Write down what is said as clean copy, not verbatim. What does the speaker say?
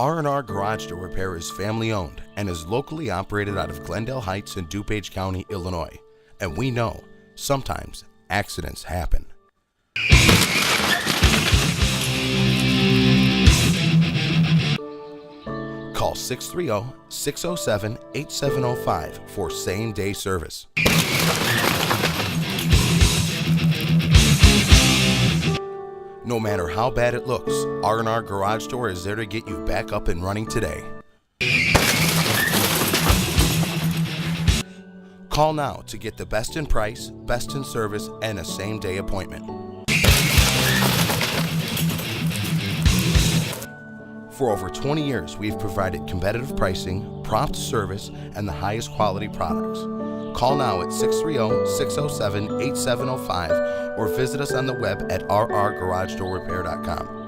R&R Garage Door Repair is family owned and is locally operated out of Glendale Heights in DuPage County, Illinois. And we know sometimes accidents happen. Call 630-607-8705 for same-day service. No matter how bad it looks, R&R Garage Door is there to get you back up and running today. Call now to get the best in price, best in service, and a same-day appointment. For over 20 years, we've provided competitive pricing, prompt service, and the highest quality products. Call now at 630-607-8705 or visit us on the web at rrgaragedoorrepair.com.